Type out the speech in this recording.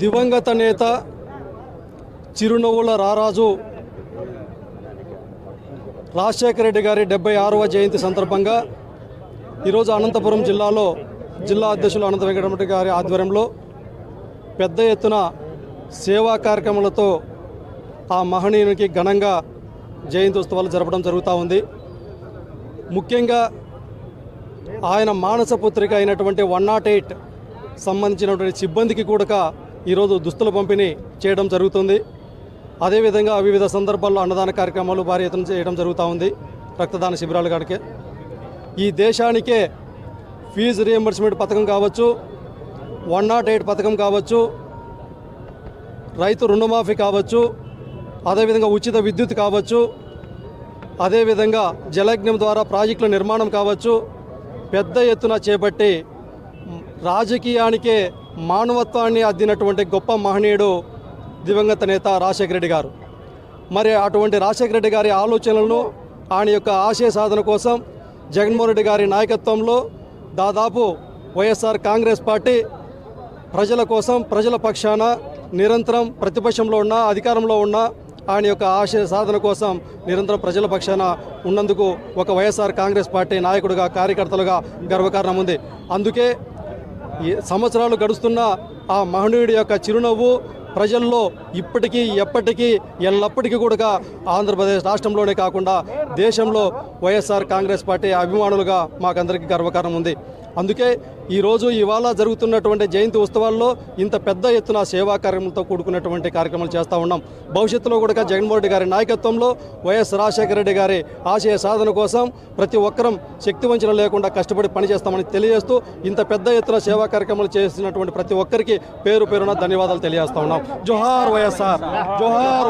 దివంగత నేత చిరునవ్వుల రారాజు రాజశేఖర రెడ్డి గారి 76వ జయంతి సందర్భంగా ఈరోజు అనంతపురం జిల్లాలో జిల్లా అధ్యక్షులు అనంత వెంకటరెడ్డి గారి ఆధ్వర్యంలో పెద్ద ఎత్తున సేవా కార్యక్రమాలతో ఆ మహనీయునికి ఘనంగా జయంతి ఉత్సవాలు జరపడం జరుగుతూ ఉంది. ముఖ్యంగా ఆయన మానస పుత్రిక అయినటువంటి 108 సంబంధించినటువంటి సిబ్బందికి కూడా ఈరోజు దుస్తుల పంపిణీ చేయడం జరుగుతుంది. అదేవిధంగా వివిధ సందర్భాల్లో అన్నదాన కార్యక్రమాలు భారీ ఎత్తున చేయడం జరుగుతూ ఉంది. రక్తదాన శిబిరాలు కాడికే ఈ దేశానికే ఫీజు రియంబర్స్మెంట్ పథకం కావచ్చు, 108 పథకం కావచ్చు, రైతు రుణమాఫీ కావచ్చు, అదేవిధంగా ఉచిత విద్యుత్ కావచ్చు, అదేవిధంగా జలయజ్ఞం ద్వారా ప్రాజెక్టుల నిర్మాణం కావచ్చు, పెద్ద ఎత్తున చేపట్టి రాజకీయానికే మానవత్వాన్ని అద్దినటువంటి గొప్ప మహనీయుడు దివంగత నేత రాజశేఖర రెడ్డి గారు. మరి అటువంటి రాజశేఖర రెడ్డి గారి ఆలోచనలను ఆయన యొక్క ఆశయ సాధన కోసం జగన్మోహన్ రెడ్డి గారి నాయకత్వంలో దాదాపు వైఎస్ఆర్ కాంగ్రెస్ పార్టీ ప్రజల కోసం ప్రజల పక్షాన నిరంతరం ప్రతిపక్షంలో ఉన్న అధికారంలో ఉన్న ఆయన యొక్క ఆశయ సాధన కోసం నిరంతరం ప్రజల పక్షాన ఉన్నందుకు ఒక వైఎస్ఆర్ కాంగ్రెస్ పార్టీ నాయకుడిగా కార్యకర్తలుగా గర్వకారణం ఉంది. అందుకే సంవత్సరాలు గడుస్తున్న ఆ మహనీయుడి యొక్క చిరునవ్వు ప్రజల్లో ఇప్పటికీ ఎప్పటికీ ఎల్లప్పటికీ కూడా ఆంధ్రప్రదేశ్ రాష్ట్రంలోనే కాకుండా దేశంలో వైఎస్ఆర్ కాంగ్రెస్ పార్టీ అభిమానులుగా మాకందరికీ గర్వకారణం ఉంది. అందుకే ఈరోజు ఇవాళ జరుగుతున్నటువంటి జయంతి ఉత్సవాల్లో ఇంత పెద్ద ఎత్తున సేవా కార్యక్రమాలతో కూడుకున్నటువంటి కార్యక్రమాలు చేస్తూ ఉన్నాం. భవిష్యత్తులో కూడా జగన్మోహన్ రెడ్డి గారి నాయకత్వంలో వైఎస్ రాజశేఖర రెడ్డి గారి ఆశయ సాధన కోసం ప్రతి ఒక్కరం శక్తివంచన లేకుండా కష్టపడి పనిచేస్తామని తెలియజేస్తూ ఇంత పెద్ద ఎత్తున సేవా కార్యక్రమాలు చేసినటువంటి ప్రతి ఒక్కరికి పేరు పేరున ధన్యవాదాలు తెలియజేస్తా ఉన్నాం. జోహార్ వైఎస్ఆర్, జోహార్.